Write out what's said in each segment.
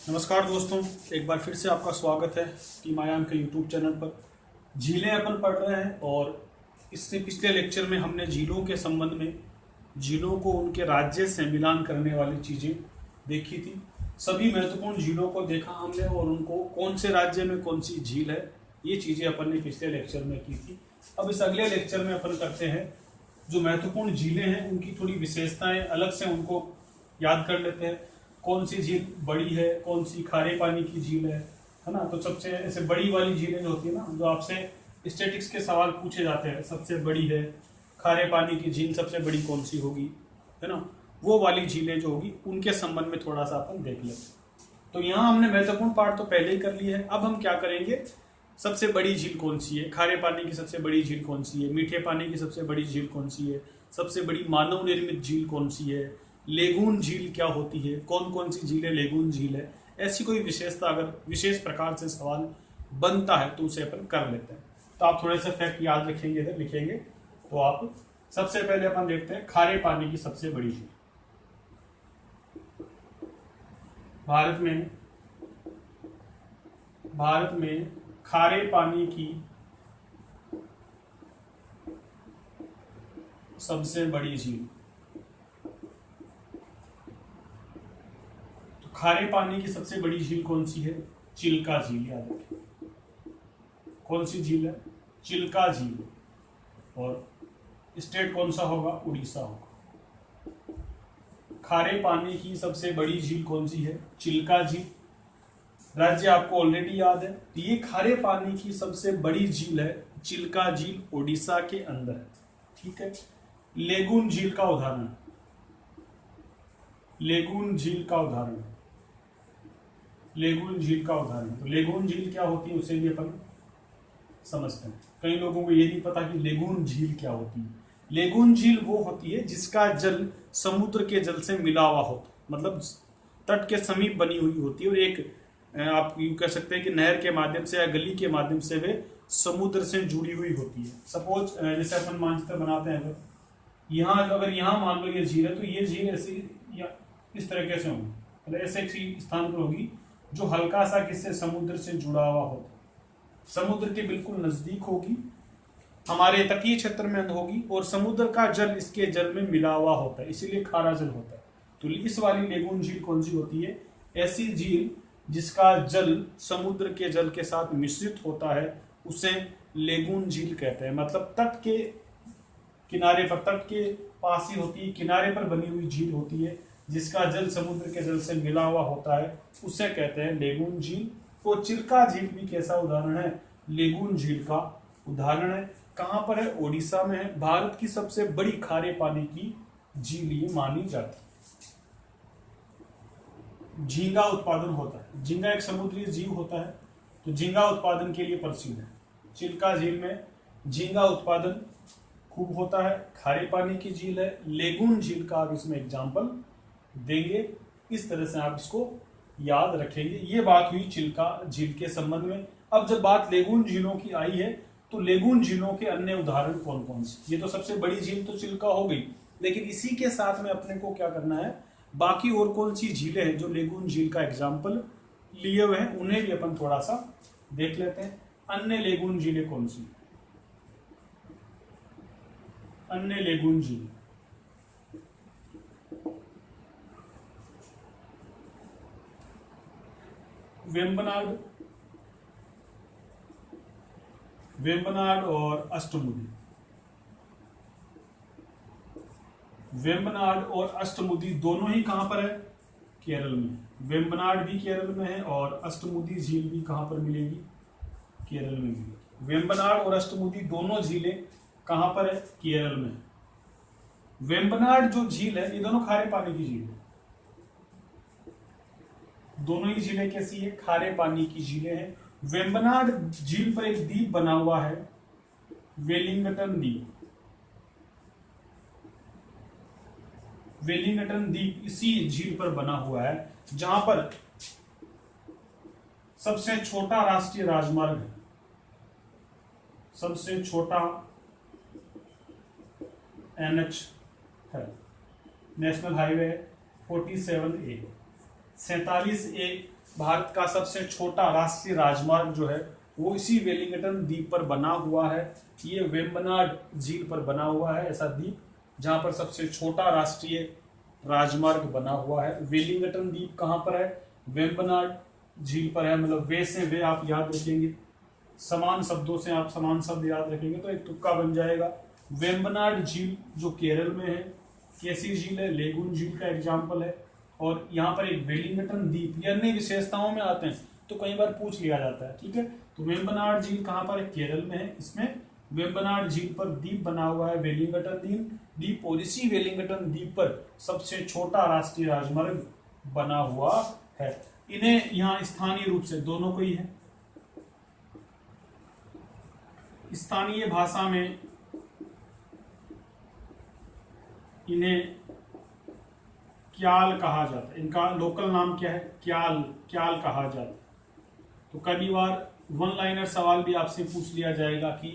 नमस्कार दोस्तों, एक बार फिर से आपका स्वागत है टीम आयाम के यूट्यूब चैनल पर। झीलें अपन पढ़ रहे हैं और इससे पिछले लेक्चर में हमने झीलों के संबंध में झीलों को उनके राज्य से मिलान करने वाली चीज़ें देखी थी। सभी महत्वपूर्ण झीलों को देखा हमने और उनको कौन से राज्य में कौन सी झील है ये चीज़ें अपन ने पिछले लेक्चर में की थी। अब इस अगले लेक्चर में अपन करते हैं जो महत्वपूर्ण झीलें हैं उनकी थोड़ी विशेषताएं अलग से उनको याद कर लेते हैं। कौन सी झील बड़ी है, कौन सी खारे पानी की झील है ना। तो सबसे ऐसे बड़ी वाली झीलें जो होती है ना, जो आपसे स्टैटिक्स के सवाल पूछे जाते हैं, सबसे बड़ी है खारे पानी की झील, सबसे बड़ी कौन सी होगी, है ना। वो वाली झीलें जो होगी उनके संबंध में थोड़ा सा अपन देख लेते हैं। तो यहाँ हमने महत्वपूर्ण पार्ट तो पहले ही कर लिया है। अब हम क्या करेंगे, सबसे बड़ी झील कौन सी है, खारे पानी की सबसे बड़ी झील कौन सी है, मीठे पानी की सबसे बड़ी झील कौन सी है, सबसे बड़ी मानव निर्मित झील कौन सी है, लेगून झील क्या होती है, कौन कौन सी झीलें लेगून झील है, ऐसी कोई विशेषता अगर विशेष प्रकार से सवाल बनता है तो उसे अपन कर लेते हैं। तो आप थोड़े से फैक्ट याद रखेंगे, इधर लिखेंगे। तो आप सबसे पहले अपन देखते हैं खारे पानी की सबसे बड़ी झील। भारत में खारे पानी की सबसे बड़ी झील, खारे पानी की सबसे बड़ी झील कौन सी है, चिल्का झील। याद रखें कौन सी झील है, चिल्का झील। और स्टेट कौन सा होगा, उड़ीसा होगा। खारे पानी की सबसे बड़ी झील कौन सी है, चिल्का झील। राज्य आपको ऑलरेडी याद है। तो ये खारे पानी की सबसे बड़ी झील है चिल्का झील, उड़ीसा के अंदर है। ठीक है। लेगून झील का उदाहरण, लेगून झील का उदाहरण, लेगून झील का उदाहरण। तो लेगून झील क्या होती है उसे भी अपन समझते हैं। कई लोगों को ये नहीं पता कि लेगून झील क्या होती है। लेगून झील वो होती है जिसका जल समुद्र के जल से मिला हुआ होता, मतलब तट के समीप बनी हुई होती है और एक आप यूं कह सकते हैं कि नहर के माध्यम से या गली के माध्यम से वे समुद्र से जुड़ी हुई होती है। सपोज जैसे अपन मानचित्र बनाते हैं, अगर यहाँ मान लो ये झील है, तो ये झील ऐसी या इस तरीके से होगी, मतलब ऐसे किसी स्थान पर होगी जो हल्का सा किससे, समुद्र से जुड़ा हुआ होता, समुद्र के बिल्कुल नजदीक होगी, हमारे तटीय क्षेत्र में होगी और समुद्र का जल इसके जल में मिला हुआ होता है, इसीलिए खारा जल होता है। तो इस वाली लेगून झील कौन सी होती है, ऐसी झील जिसका जल समुद्र के जल के साथ मिश्रित होता है, उसे लेगून झील कहते हैं। मतलब तट के किनारे पर, तट के पास ही होती है, किनारे पर बनी हुई झील होती है जिसका जल समुद्र के जल से मिला हुआ होता है, उसे कहते हैं लेगून झील। तो चिल्का झील भी कैसा उदाहरण है, लेगून झील का उदाहरण है। कहां पर है, ओडिशा में है। भारत की सबसे बड़ी खारे पानी की झील ये मानी जाती है। झींगा उत्पादन होता है, झींगा एक समुद्री जीव होता है, तो झींगा उत्पादन के लिए प्रसिद्ध है। चिल्का झील में झींगा उत्पादन खूब होता है, खारे पानी की झील है। लेगून झील का आप इसमें एग्जाम्पल देंगे, इस तरह से आप इसको याद रखेंगे। ये बात हुई चिल्का झील के संबंध में। अब जब बात लेगून झीलों की आई है, तो लेगून झीलों के अन्य उदाहरण कौन कौन से। ये तो सबसे बड़ी झील तो चिल्का हो गई, लेकिन इसी के साथ में अपने को क्या करना है, बाकी और कौन सी झीलें हैं जो लेगून झील का एग्जाम्पल लिए हुए हैं, उन्हें भी अपन थोड़ा सा देख लेते हैं। अन्य लेगून झीलें कौन सी, अन्य लेगून झील, वेम्बनाड, वेम्बनाड और अष्टमुदी। वेम्बनाड और अष्टमुदी दोनों ही कहां पर है, केरल में। वेम्बनाड भी केरल में है और अष्टमुदी झील भी कहां पर मिलेगी, केरल में मिलेगी। वेम्बनाड और अष्टमुदी दोनों झीलें कहां पर है, केरल में। वेम्बनाड जो झील है, ये दोनों खारे पानी की झील है। दोनों ही झीलें कैसी है, खारे पानी की झीलें हैं। वेम्बनाड झील पर एक द्वीप बना हुआ है, वेलिंगटन द्वीप। वेलिंगटन द्वीप इसी झील पर बना हुआ है, जहां पर सबसे छोटा राष्ट्रीय राजमार्ग है, सबसे छोटा NH है, national highway 47A 47A Bharat का सबसे छोटा राष्ट्रीय राजमार्ग जो है वो इसी वेलिंगटन द्वीप पर बना हुआ है। ये वेम्बनाड झील पर बना हुआ है ऐसा द्वीप, जहां पर सबसे छोटा राष्ट्रीय राजमार्ग बना हुआ है। वेलिंगटन द्वीप कहां पर है? वेम्बनाड झील पर है। मतलब वे से वे आप याद रखेंगे, समान शब्दों से आप समान शब्द याद रखेंगे तो एक तुक्का बन जाएगा। वेम्बनाड झील जो केरल में है, कैसी झील है? लेगून झील का एग्जाम्पल है। और यहाँ पर एक वेलिंगटन द्वीप, ये अन्य विशेषताओं में आते हैं तो कई बार पूछ लिया जाता है, ठीक है। तो वेम्बनाड झील कहाँ पर है? केरल में है। इसमें वेम्बनाड झील पर द्वीप बना हुआ है वेलिंगटन द्वीप, और इसी वेलिंगटन द्वीप पर सबसे छोटा राष्ट्रीय राजमार्ग बना हुआ है। इन्हें यहाँ स्थानीय रूप से दोनों को ही है, स्थानीय भाषा में इन्हें क्याल कहा जाता है। इनका लोकल नाम क्या है? क्याल कहा जाता है। तो कई बार वन लाइनर सवाल भी आपसे पूछ लिया जाएगा कि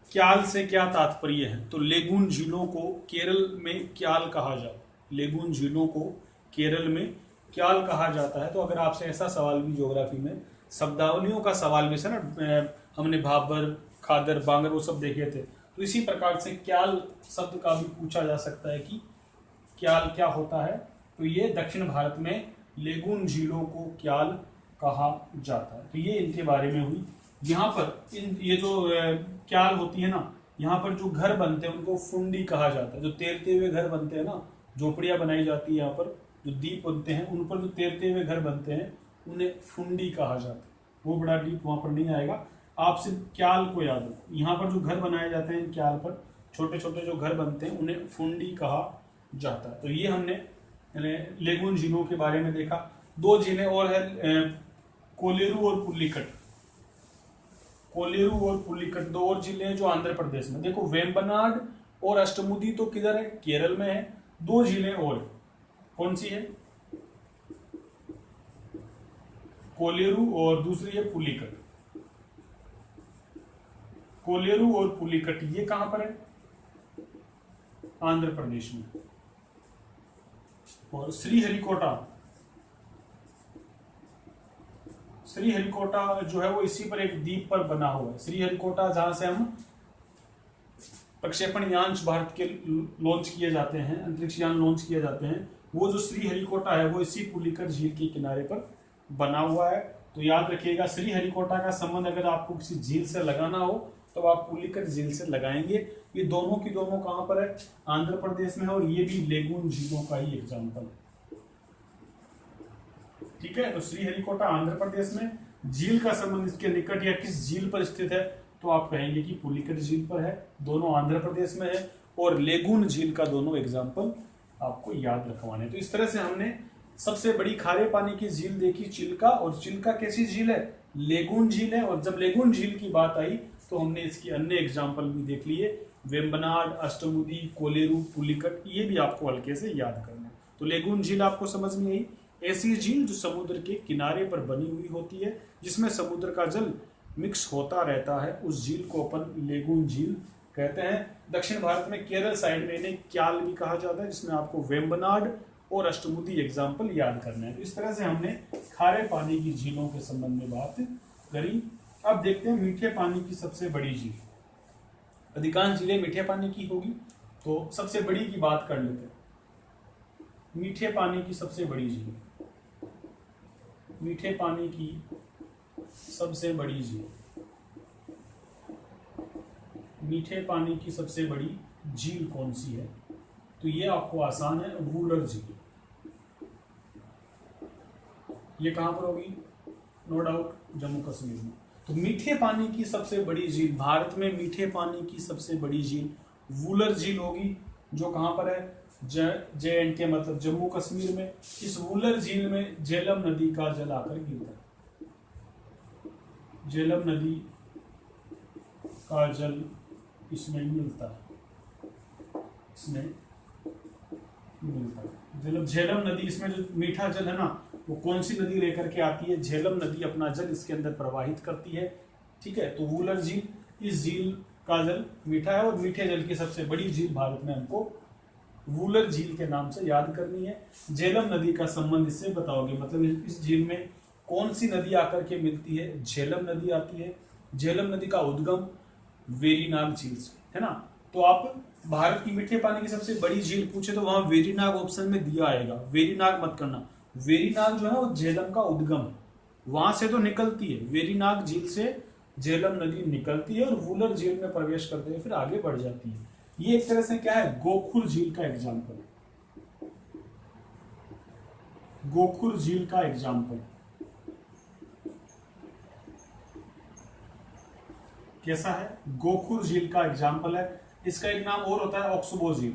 क्याल से क्या तात्पर्य है। तो लेगून झीलों को केरल में क्याल कहा जाता है। लेगून झीलों को केरल में क्याल कहा जाता है। तो अगर आपसे ऐसा सवाल भी ज्योग्राफी में, शब्दावलियों का सवाल भी से ना, हमने भाबर, खादर, बांगर वो सब देखे थे, तो इसी प्रकार से क्याल शब्द का भी पूछा जा सकता है कि क्याल क्या होता है। तो ये दक्षिण भारत में लेगून झीलों को क्याल कहा जाता है। तो ये इनके बारे में हुई। यहाँ पर ये जो क्याल होती है ना, यहाँ पर जो घर बनते हैं उनको फुंडी कहा जाता है। जो तैरते हुए घर बनते हैं ना, झोपड़ियाँ बनाई जाती है, यहाँ पर जो द्वीप बनते हैं उन पर जो तैरते हुए घर बनते हैं उन्हें फुंडी कहा जाता है। वो बड़ा डीप वहाँ पर नहीं आएगा, आप सिर्फ क्याल को याद रखो। यहाँ पर जो घर बनाए जाते हैं क्याल पर, छोटे छोटे जो घर बनते हैं उन्हें फुंडी कहा जाता है। तो ये हमने लेगून झीलों के बारे में देखा। दो झीलें और है, कोलेरू और पुलिकट। कोलेरू और पुलिकट दो और झीलें जो आंध्र प्रदेश में। देखो वेम्बनाड और अष्टमुदी तो किधर है? केरल में है। दो झीलें और, कौन सी है? कोलेरू और दूसरी है पुलिकट। कोलेरू और पुलिकट ये कहां पर है? आंध्र प्रदेश में। और श्रीहरिकोटा जो है वो इसी पर एक द्वीप पर बना हुआ है। श्रीहरिकोटा जहां से हम प्रक्षेपण यान भारत के लॉन्च किए जाते हैं, अंतरिक्ष यान लॉन्च किए जाते हैं, वो जो श्रीहरिकोटा है वो इसी पुलिकट झील के किनारे पर बना हुआ है। तो याद रखिएगा, श्रीहरिकोटा का संबंध अगर आपको किसी झील से लगाना हो तो आप पुलिकट झील से लगाएंगे। ये दोनों की दोनों कहां पर है? आंध्र प्रदेश में है। और ये भी लेगून झीलों का ही एग्जाम्पल है, ठीक है। तो श्रीहरिकोटा आंध्र प्रदेश में, झील का संबंध इसके निकट या किस झील पर स्थित है तो आप कहेंगे कि पुलिकट झील पर है। दोनों आंध्र प्रदेश में है। और लेगून झील का दोनों एग्जाम्पल आपको याद रखवाने। तो इस तरह से हमने सबसे बड़ी खारे पानी की झील देखी चिल्का, और चिल्का कैसी झील है? लेगून झील है। और जब लेगून झील की बात आई तो हमने इसकी अन्य एग्जाम्पल भी देख लिए, वेम्बनाड, अष्टमुदी, कोलेरू, पुलिकट, ये भी आपको हल्के से याद करना है। तो लेगून झील आपको समझ में आई, ऐसी झील जो समुद्र के किनारे पर बनी हुई होती है, जिसमें समुद्र का जल मिक्स होता रहता है, उस झील को अपन लेगून झील कहते हैं। दक्षिण भारत में केरल साइड में इन्हें क्याल भी कहा जाता है, जिसमें आपको वेम्बनाड और अष्टमुदी एग्जाम्पल याद करना है। इस तरह से हमने खारे पानी की झीलों के संबंध में बात करी। अब देखते हैं मीठे पानी की सबसे बड़ी झील। अधिकांश झीलें मीठे पानी की होगी, तो सबसे बड़ी की बात कर लेते हैं। मीठे पानी की सबसे बड़ी झील, मीठे पानी की सबसे बड़ी झील, मीठे पानी की सबसे बड़ी झील कौन सी है? तो ये आपको आसान है, वूलर झील। ये कहां पर होगी? नो डाउट जम्मू कश्मीर में। तो मीठे पानी की सबसे बड़ी झील, भारत में मीठे पानी की सबसे बड़ी झील वूलर झील होगी, जो कहां पर है? JNK मतलब जम्मू कश्मीर में। इस वूलर झील में झेलम नदी का जल आकर गिरता है। झेलम नदी का जल इसमें मिलता है, इसमें मिलता है। झेलम नदी, इसमें जो मीठा जल है ना, वो कौन सी नदी लेकर के आती है? झेलम नदी अपना जल इसके अंदर प्रवाहित करती है, ठीक है। तो वूलर झील, इस झील का जल मीठा है। और मीठे जल की सबसे बड़ी झील भारत में हमको वूलर झील के नाम से याद करनी है। झेलम नदी का संबंध इससे बताओगे, मतलब इस झील में कौन सी नदी आकर के मिलती है? झेलम नदी आती है। झेलम नदी का उद्गम वेरीनाग झील से, है ना। तो आप भारत की मीठे पानी की सबसे बड़ी झील पूछे तो वहां वेरीनाग ऑप्शन में दिया आएगा। वेरीनाग मत करना, वेरीनाग जो है वो झेलम का उद्गम है, वहां से तो निकलती है, वेरीनाग झील से झेलम नदी निकलती है और वूलर झील में प्रवेश करते हुए फिर आगे बढ़ जाती है। ये एक तरह से क्या है, गोखुर झील का एग्जाम्पल है। गोखुर झील का एग्जाम्पल कैसा है? गोखुर झील का एग्जाम्पल है। इसका एक नाम और होता है ऑक्सबो झील,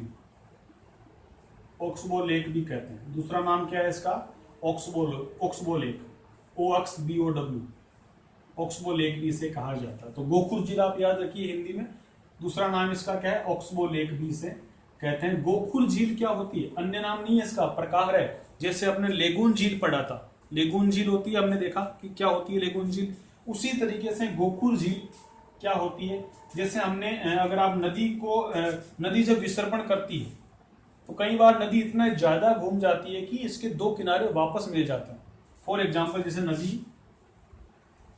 ऑक्सबो लेक भी कहते हैं। दूसरा नाम क्या है इसका? Oxbow lake, OXBOW, oxbow lake भी इसे कहा जाता है। तो गोखुर झील आप याद रखिए हिंदी में। दूसरा नाम इसका क्या है? ऑक्सबो लेक भी इसे कहते हैं। गोखुर झील क्या होती है? अन्य नाम नहीं है इसका, प्रकार है। जैसे अपने लेगून झील पढ़ा था, लेगून झील होती है, हमने देखा कि क्या होती है लेगून झील। उसी तरीके से गोखुर झील क्या होती है? जैसे हमने अगर आप नदी जब विसर्पण करती है तो कई बार नदी इतना ज्यादा घूम जाती है कि इसके दो किनारे वापस मिल जाते हैं। फॉर एग्जाम्पल, जैसे नदी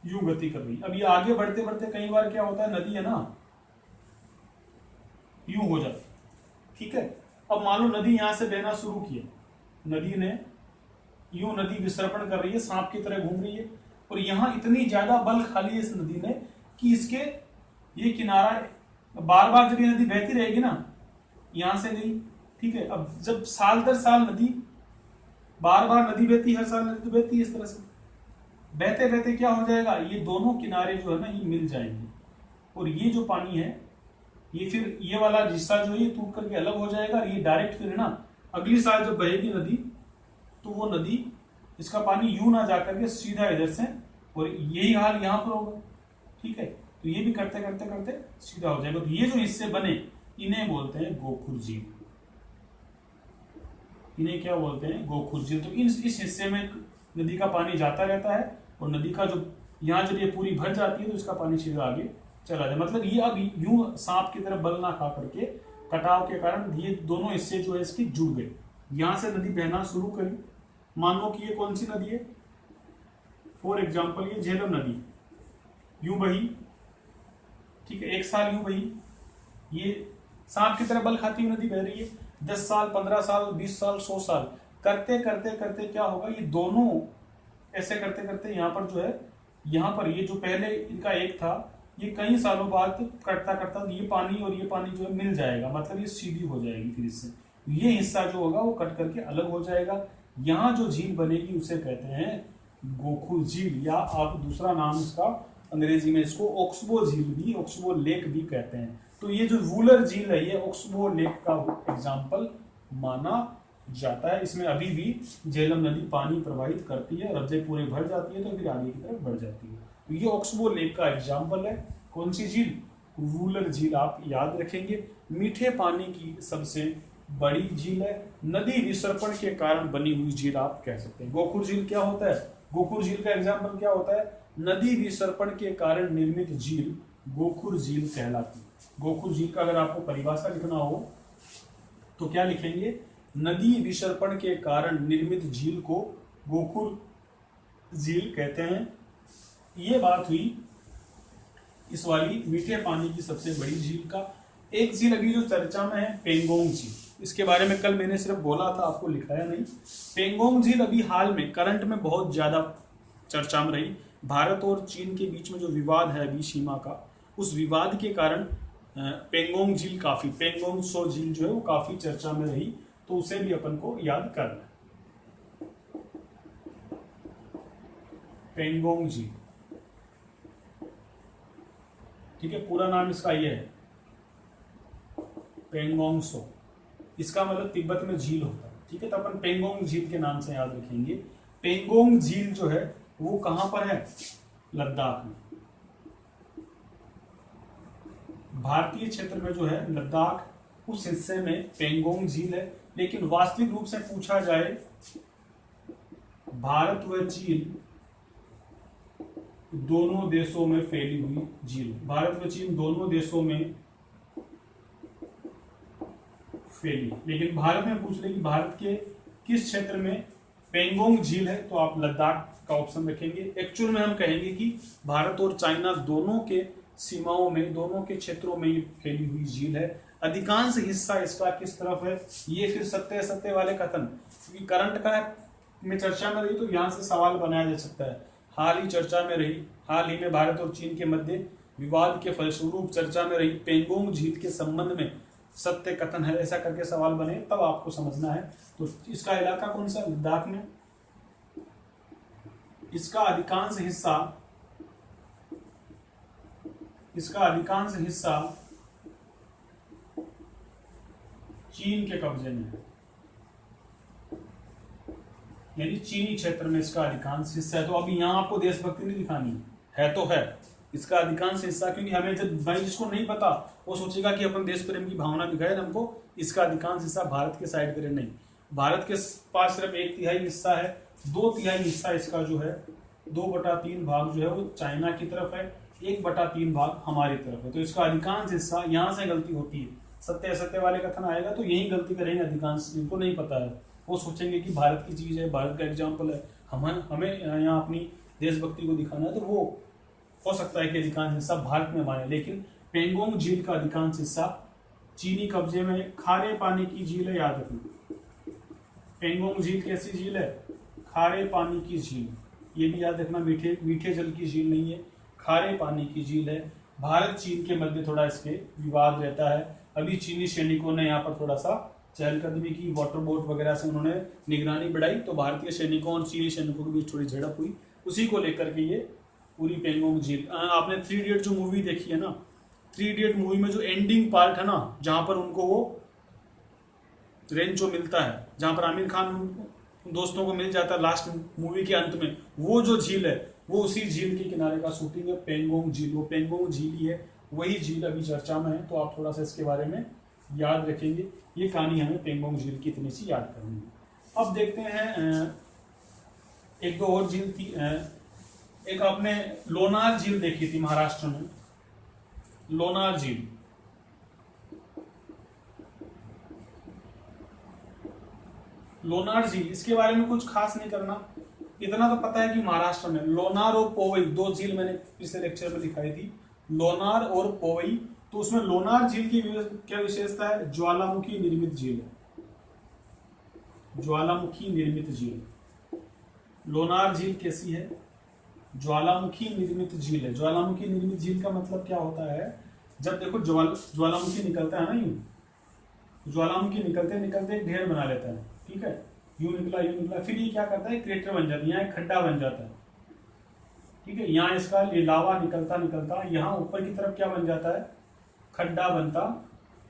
यूं गति कर रही है, अब ये आगे बढ़ते बढ़ते कई बार क्या होता है, नदी है ना यूं हो जाती, ठीक है। अब मान लो नदी यहां से बहना शुरू किया, नदी ने यूं नदी विसर्पण कर रही है, सांप की तरह घूम रही है, और यहां इतनी ज्यादा बल खा ली है इस नदी ने कि इसके ये किनारा बार बार जब ये नदी बहती रहेगी ना, यहां से गई, ठीक है। अब जब साल दर साल नदी बार बार नदी बहती, हर साल नदी तो बहती है, इस तरह से बहते बहते क्या हो जाएगा, ये दोनों किनारे जो है ना ये मिल जाएंगे, और ये जो पानी है ये फिर ये वाला हिस्सा जो है ये टूट करके अलग हो जाएगा, और ये डायरेक्ट फिर है ना अगली साल जब बहेगी नदी तो वो नदी इसका पानी यूं ना जाकर के सीधा इधर से, और यही हाल यहां पर होगा, ठीक है। तो ये भी करते करते करते सीधा हो जाएगा। तो ये जो हिस्से बने इन्हें बोलते हैं गोखुर झील, इन्हें क्या बोलते हैं? गोखुर झील। तो इस हिस्से में नदी का पानी जाता रहता है, और नदी का जो यहाँ जब ये पूरी भर जाती है तो इसका पानी सीधा आगे चला जाए। मतलब ये अब यूं सांप की तरह बल ना खा करके कटाव के कारण ये दोनों हिस्से जो है इसके जुड़ गए, यहां से नदी बहना शुरू करी। मान लो कि ये कौन सी नदी है? फॉर एग्जाम्पल ये झेलम नदी यूं बही, ठीक है, एक साल यूं बही, ये सांप की तरह बल खाती हुई नदी बह रही है, 10 साल 15 साल 20 साल 100 साल करते करते करते क्या होगा, ये दोनों ऐसे करते करते यहाँ पर जो है, यहाँ पर ये जो पहले इनका एक था ये कई सालों बाद कटता कटता ये पानी और ये पानी जो है मिल जाएगा, मतलब ये सीधी हो जाएगी, फिर इससे ये हिस्सा जो होगा वो कट करके अलग हो जाएगा। यहाँ जो झील बनेगी उसे कहते हैं गोखुर झील, या आप दूसरा नाम इसका अंग्रेजी में इसको ऑक्सबो झील भी, ऑक्सबो लेक भी कहते हैं। तो ये जो वूलर झील है ये ऑक्सबो लेक का एग्जाम्पल माना जाता है। इसमें अभी भी झेलम नदी पानी प्रवाहित करती है, और जब पूरे भर जाती है तो फिर आगे की तरफ बढ़ जाती है। तो ये ऑक्सबो लेक का एग्जाम्पल है। कौन सी झील? वूलर झील आप याद रखेंगे। मीठे पानी की सबसे बड़ी झील है, नदी विसर्पण के कारण बनी हुई झील आप कह सकते हैं। गोखुर झील क्या होता है? गोखुर झील का एग्जाम्पल क्या होता है? नदी विसर्पण के कारण निर्मित झील गोखुर झील कहलाती है। गोखुर झील का अगर आपको परिभाषा लिखना हो तो क्या लिखेंगे? नदी विसर्पण के कारण निर्मित झील को गोखुर झील कहते हैं। ये बात हुई इस वाली मीठे पानी की सबसे बड़ी झील का। एक झील अभी जो चर्चा में है पेंगोंग झील, इसके बारे में कल मैंने सिर्फ बोला था, आपको लिखाया नहीं। पेंगोंग झील अभी हाल में करंट में बहुत ज्यादा चर्चा में रही। भारत और चीन के बीच में जो विवाद है अभी सीमा का, उस विवाद के कारण पेंगोंग झील काफी, पेंगोंग त्सो झील जो है वो काफी चर्चा में रही, तो उसे भी अपन को याद करना है। पेंगोंग झील, ठीक है, पूरा नाम इसका ये है पेंगोंग त्सो, इसका मतलब तिब्बत में झील होता है, ठीक है। तो अपन पेंगोंग झील के नाम से याद रखेंगे। पेंगोंग झील जो है वो कहां पर है? लद्दाख में, भारतीय क्षेत्र में जो है लद्दाख उस हिस्से में पेंगोंग झील है। लेकिन वास्तविक रूप से पूछा जाए भारत व चीन दोनों देशों में फैली हुई झील, भारत व चीन दोनों देशों में फैली। लेकिन भारत में पूछ ले कि भारत के किस क्षेत्र में पेंगोंग झील है तो आप लद्दाख का ऑप्शन रखेंगे। एक्चुअल में हम कहेंगे कि भारत और चाइना दोनों के सीमाओं में, दोनों के क्षेत्रों में ये फैली हुई झील है। अधिकांश हिस्सा इसका किस तरफ है, ये फिर सत्य सत्य वाले कथन, क्योंकि करंट का में चर्चा में रही तो यहाँ से सवाल बनाया जा सकता है। हाल ही में भारत और चीन के मध्य विवाद के फलस्वरूप चर्चा में रही पेंगोंग झील के संबंध में सत्य कथन है, ऐसा करके सवाल बने तब आपको समझना है। तो इसका इलाका कौन सा, लद्दाख में। इसका अधिकांश हिस्सा चीन के कब्जे में है, यानी चीनी क्षेत्र में इसका अधिकांश हिस्सा है। तो अभी यहाँ आपको देशभक्ति नहीं दिखानी है तो है इसका अधिकांश हिस्सा, क्योंकि हमें जब भाई जिसको नहीं पता वो सोचेगा कि अपन देश प्रेम की भावना दिखाए, हमको इसका अधिकांश हिस्सा भारत के साइड करें। नहीं, भारत के पास सिर्फ 1/3 हिस्सा है, 2/3 हिस्सा इसका जो है 2/3 भाग जो है वो चाइना की तरफ है, 1/3 भाग हमारी तरफ है। तो इसका अधिकांश हिस्सा, यहाँ से गलती होती है, सत्य असत्य वाले कथन आएगा तो यही गलती करेंगे अधिकांश, जिनको नहीं पता है वो सोचेंगे कि भारत की चीज है, भारत का एग्जाम्पल है, हमें यहाँ अपनी देशभक्ति को दिखाना है, तो वो हो सकता है कि अधिकांश हिस्सा भारत में माने। लेकिन पेंगोंग झील का अधिकांश हिस्सा चीनी कब्जे में, खारे पानी की झील है, याद रखना। पेंगोंग झील कैसी झील है, खारे पानी की झील, ये भी याद रखना, मीठे जल की झील नहीं है, खारे पानी की झील है। भारत चीन के मध्य थोड़ा इसके विवाद रहता है। अभी चीनी सैनिकों ने यहाँ पर थोड़ा सा चहलकदमी की, वाटर बोट वगैरह से उन्होंने निगरानी बढ़ाई, तो भारतीय सैनिकों और चीनी सैनिकों के बीच थोड़ी झड़प हुई, उसी को लेकर के ये पूरी पेंगोंग झील। आपने 3 इडियट जो मूवी देखी है ना, 3 इडियट मूवी में जो एंडिंग पार्ट है ना, जहां पर उनको वो रेंचो मिलता है, जहां पर आमिर खान दोस्तों को मिल जाता है लास्ट मूवी के अंत में, वो जो झील है वो उसी झील के किनारे का शूटिंग है, पेंगोंग झील। वो पेंगोंग झील ही है, वही झील अभी चर्चा में है, तो आप थोड़ा सा इसके बारे में याद रखेंगे। ये कहानी हमें पेंगोंग झील की इतनी सी याद करनी है। अब देखते हैं एक दो और झील थी। एक आपने लोनार झील देखी थी महाराष्ट्र में, लोनार झील। लोनार झील, इसके बारे में कुछ खास नहीं करना, इतना तो पता है कि महाराष्ट्र में लोनार और पोवई 2 झील मैंने पिछले लेक्चर में दिखाई थी, लोनार और पोवई। तो उसमें लोनार झील की क्या विशेषता है, ज्वालामुखी निर्मित झील है, ज्वालामुखी निर्मित झील। लोनार झील कैसी है, ज्वालामुखी निर्मित झील है। ज्वालामुखी निर्मित झील का मतलब क्या होता है, जब देखो ज्वालामुखी निकलता है ना, यूं ज्वालामुखी निकलते निकलते एक ढेर बना लेता है, ठीक है, यूं निकला, फिर ये क्या करता है, क्रेटर बन जाता है, यहाँ एक खड्डा बन जाता है, ठीक है। यहाँ इसका लावा निकलता यहाँ ऊपर की तरफ क्या बन जाता है, खड्डा बनता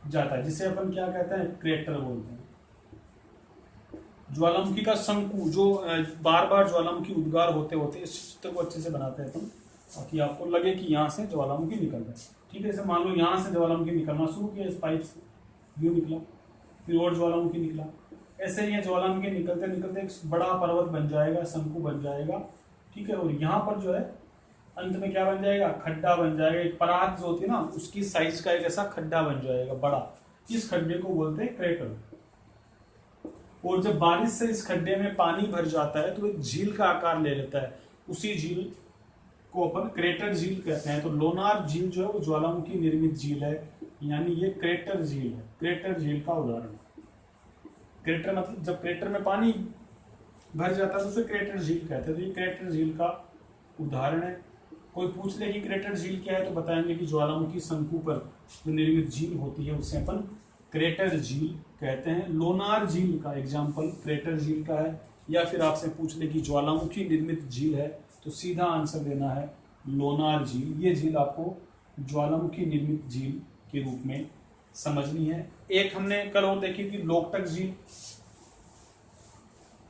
जाता है, जिसे अपन क्या कहते हैं, क्रेटर बोलते हैं। ज्वालामुखी का शंकु, जो बार बार ज्वालामुखी उद्गार होते होते इस चित्र को अच्छे से बनाते हैं अपन, ताकि आपको लगे कि यहाँ से ज्वालामुखी निकल रहा है, ठीक है। जैसे मान लो यहाँ से ज्वालामुखी निकलना शुरू किया इस पाइप से, यूं निकला, फिर और ज्वालामुखी निकला, ऐसे ही ज्वालामुखी निकलते निकलते एक बड़ा पर्वत बन जाएगा, शंकु बन जाएगा, ठीक है। और यहाँ पर जो है अंत में क्या बन जाएगा, खड्डा बन जाएगा, एक परात जो होती है ना उसकी साइज का एक ऐसा खड्डा बन जाएगा बड़ा, इस खड्डे को बोलते हैं क्रेटर। और जब बारिश से इस खड्डे में पानी भर जाता है तो एक झील का आकार ले लेता है, उसी झील को अपन क्रेटर झील कहते हैं। तो लोनार झील जो है वो ज्वालामुखी निर्मित झील है, यानी ये क्रेटर झील है, क्रेटर झील का उदाहरण। क्रेटर मतलब जब क्रेटर में पानी भर जाता है तो उसे क्रेटर झील कहते हैं, तो ये क्रेटर झील का उदाहरण है। कोई पूछ ले कि क्रेटर झील क्या है तो बताएंगे कि ज्वालामुखी शंकु पर जो निर्मित झील होती है उसे अपन क्रेटर झील कहते हैं। लोनार झील का एग्जाम्पल क्रेटर झील का है, या फिर आपसे पूछ ले कि ज्वालामुखी निर्मित झील है तो सीधा आंसर देना है लोनार झील। ये झील आपको ज्वालामुखी निर्मित झील के रूप में समझनी है। एक हमने कल और देखी थी लोकटक झील।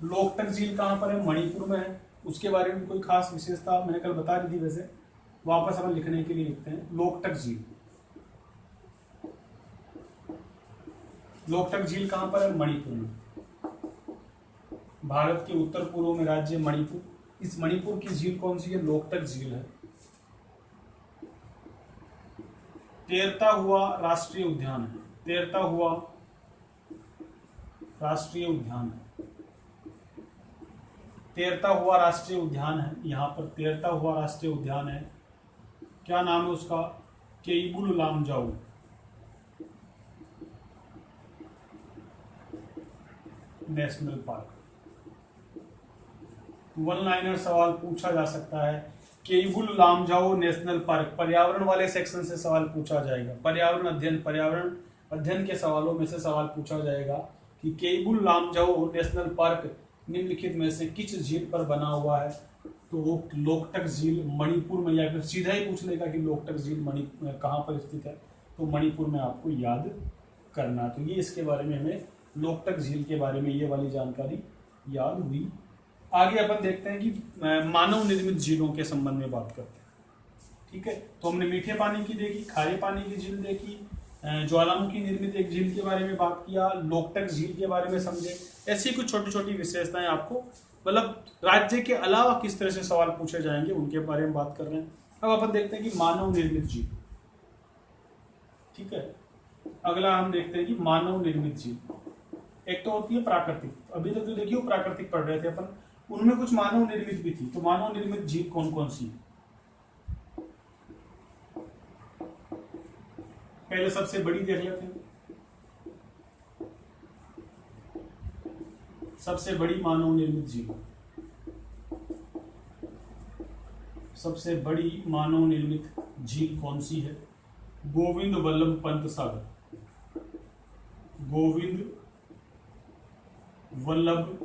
लोकटक झील कहाँ पर है, मणिपुर में है। उसके बारे में कोई खास विशेषता मैंने कल बता दी थी, वैसे वापस अपन लिखने के लिए लिखते हैं लोकटक झील। लोकटक झील कहाँ पर है, मणिपुर में, भारत के उत्तर पूर्व में राज्य मणिपुर। इस मणिपुर की झील कौन सी है, लोकटक झील है। तैरता हुआ राष्ट्रीय उद्यान है, तैरता हुआ राष्ट्रीय उद्यान है। तैरता हुआ राष्ट्रीय उद्यान है, यहाँ पर तैरता हुआ राष्ट्रीय उद्यान है, क्या नाम है उसका? Keibul Lamjao national park. One liner सवाल पूछा जा सकता है, केइबुल लामजाओ नेशनल पार्क, पर्यावरण वाले सेक्शन से सवाल पूछा जाएगा, पर्यावरण अध्ययन के सवालों में से सवाल पूछा जाएगा कि केइबुल लामजाओ नेशनल पार्क निम्नलिखित में से किस झील पर बना हुआ है? तो वो लोकटक झील मणिपुर में, या फिर सीधा ही पूछ लेगा कि लोकटक झील कहाँ पर स्थित है, तो मणिपुर में आपको याद करना। तो ये इसके बारे में हमें लोकटक झील के बारे में ये वाली जानकारी याद हुई। आगे अपन देखते हैं कि मानव निर्मित झीलों के संबंध में बात करते हैं। ठीक है, तो हमने मीठे पानी की देखी, खारे पानी की झील देखी, ज्वालामुखी निर्मित एक झील के बारे में बात किया, लोकटक झील के बारे में समझे। ऐसी कुछ छोटी छोटी विशेषताएं आपको, मतलब राज्य के अलावा किस तरह से सवाल पूछे जाएंगे उनके बारे में बात कर रहे हैं। अब अपन देखते हैं कि मानव निर्मित झील। ठीक है, अगला हम देखते हैं कि मानव निर्मित झील। एक तो होती है प्राकृतिक, अभी तक तो देखिए प्राकृतिक पढ़ रहे थे अपन, उनमें कुछ मानव निर्मित भी थी। तो मानव निर्मित झील कौन कौन सी? पहले सबसे बड़ी देख लेते हैं। सबसे बड़ी मानव निर्मित झील, सबसे बड़ी मानव निर्मित झील कौन सी है? गोविंद वल्लभ पंत सागर। गोविंद वल्लभ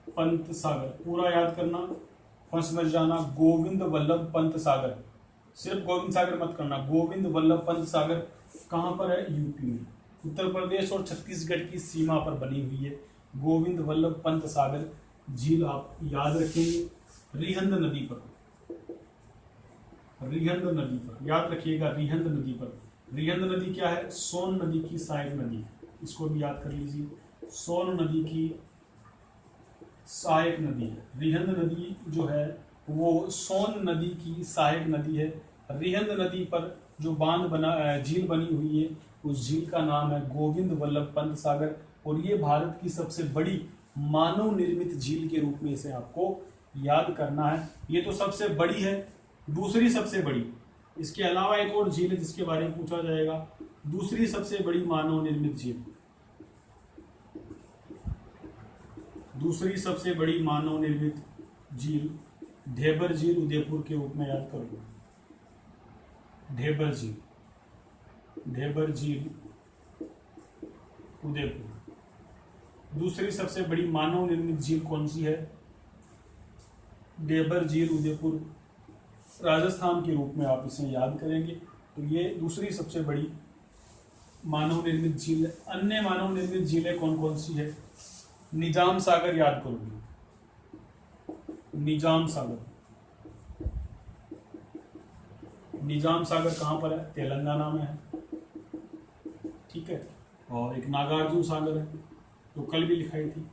पंत सागर, पूरा याद करना, फर्स्ट समझ जाना। गोविंद वल्लभ पंत सागर, सिर्फ गोविंद सागर मत करना, गोविंद वल्लभ पंत सागर कहाँ पर है? यूपी में, उत्तर प्रदेश और छत्तीसगढ़ की सीमा पर बनी हुई है गोविंद वल्लभ पंत सागर झील। आप याद रखेंगे रिहंद नदी पर, रिहंद नदी पर याद रखिएगा, रिहंद नदी पर। रिहंद नदी क्या है? सोन नदी की सहायक नदी है, इसको भी याद कर लीजिए, सोन नदी की सहायक नदी है। रिहंद नदी जो है वो सोन नदी की सहायक नदी है। रिहंद नदी पर जो बांध बना, झील बनी हुई है, उस झील का नाम है गोविंद वल्लभ पंत सागर, और ये भारत की सबसे बड़ी मानव निर्मित झील के रूप में इसे आपको याद करना है। ये तो सबसे बड़ी है। दूसरी सबसे बड़ी, इसके अलावा एक और झील है जिसके बारे में पूछा जाएगा, दूसरी सबसे बड़ी मानव निर्मित झील, दूसरी सबसे बड़ी मानव निर्मित झील ढेबर झील उदयपुर के रूप में याद करोगे। ढेबर झील, ढेबर झील उदयपुर। दूसरी सबसे बड़ी मानव निर्मित झील कौन सी है? ढेबर झील उदयपुर, राजस्थान के रूप में आप इसे याद करेंगे। तो ये दूसरी सबसे बड़ी मानव निर्मित झील है। अन्य मानव निर्मित झीलें कौन कौन सी है? निजाम सागर याद करोगे, निजाम सागर। निजाम सागर कहाँ पर है? तेलंगाना में है। ठीक है, और एक नागार्जुन सागर है, तो कल भी लिखाई थी,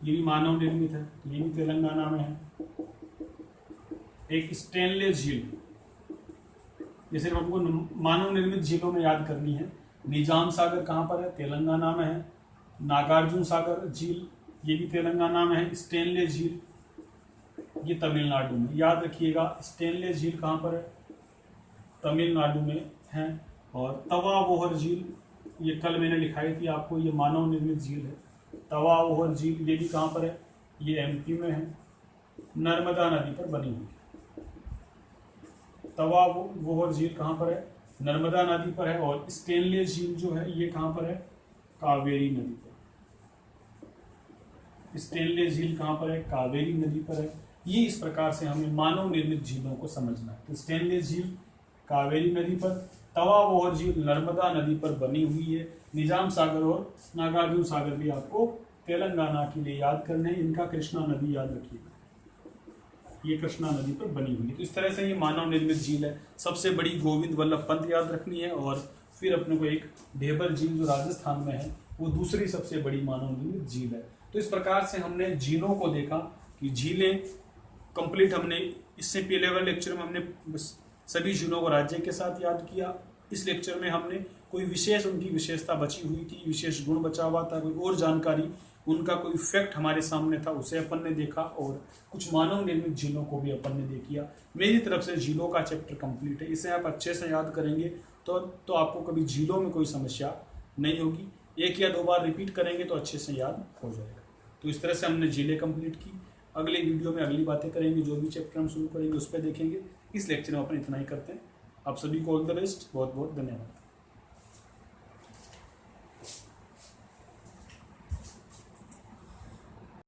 ये भी मानव निर्मित है, ये भी तेलंगाना में है। एक स्टेनलेस झील, ये सिर्फ आपको मानव निर्मित झीलों में याद करनी है। निजाम सागर कहाँ पर है? तेलंगाना में है। नागार्जुन सागर झील, ये भी तेलंगाना में है। स्टेनलेस झील ये तमिलनाडु में, याद रखिएगा। स्टेनलेस झील कहाँ पर है? तमिलनाडु में है। और तवा वोहर झील, ये कल मैंने लिखाई थी आपको, ये मानव निर्मित झील है। तवा वोहर झील ये भी कहाँ पर है? ये एमपी में है, नर्मदा नदी पर बनी हुई है। तवा वोहर झील कहाँ पर है? नर्मदा नदी पर है। और स्टेनलेस झील जो है ये कहाँ पर है? कावेरी नदी पर। स्टेनलेस झील कहाँ पर है? कावेरी नदी पर है। ये इस प्रकार से हमें मानव निर्मित झीलों को समझना है। तो स्टेनलेस झील कावेरी नदी पर, तवा वोहर झील नर्मदा नदी पर बनी हुई है। निजाम सागर और नागार्जुन सागर भी आपको तेलंगाना के लिए याद करने हैं। इनका कृष्णा नदी याद रखिएगा, ये कृष्णा नदी पर बनी हुई है। तो इस तरह से ये मानव निर्मित झील है। सबसे बड़ी गोविंद वल्लभ पंत याद रखनी है, और फिर अपने को एक ढेबर झील जो राजस्थान में है वो दूसरी सबसे बड़ी मानव निर्मित झील है। तो इस प्रकार से हमने झीलों को देखा कि झीलें कंप्लीट, हमने इससे पहले वाले लेक्चर में हमने सभी झीलों को राज्य के साथ याद किया। इस लेक्चर में हमने कोई विशेष उनकी विशेषता बची हुई थी, विशेष गुण बचा हुआ था, कोई और जानकारी उनका कोई इफेक्ट हमारे सामने था उसे अपन ने देखा, और कुछ मानव निर्मित झीलों को भी अपन ने देखिया। मेरी तरफ से झीलों का चैप्टर कंप्लीट है। इसे आप अच्छे से याद करेंगे तो आपको कभी झीलों में कोई समस्या नहीं होगी। एक या दो बार रिपीट करेंगे तो अच्छे से याद हो जाएगा। तो इस तरह से हमने झीलें कंप्लीट की। अगले वीडियो में अगली बातें करेंगे, जो भी चैप्टर हम शुरू करेंगे उस पर देखेंगे। इस लेक्चर में अपन इतना ही करते हैं। आप सभी को ऑल द बेस्ट, बहुत बहुत धन्यवाद।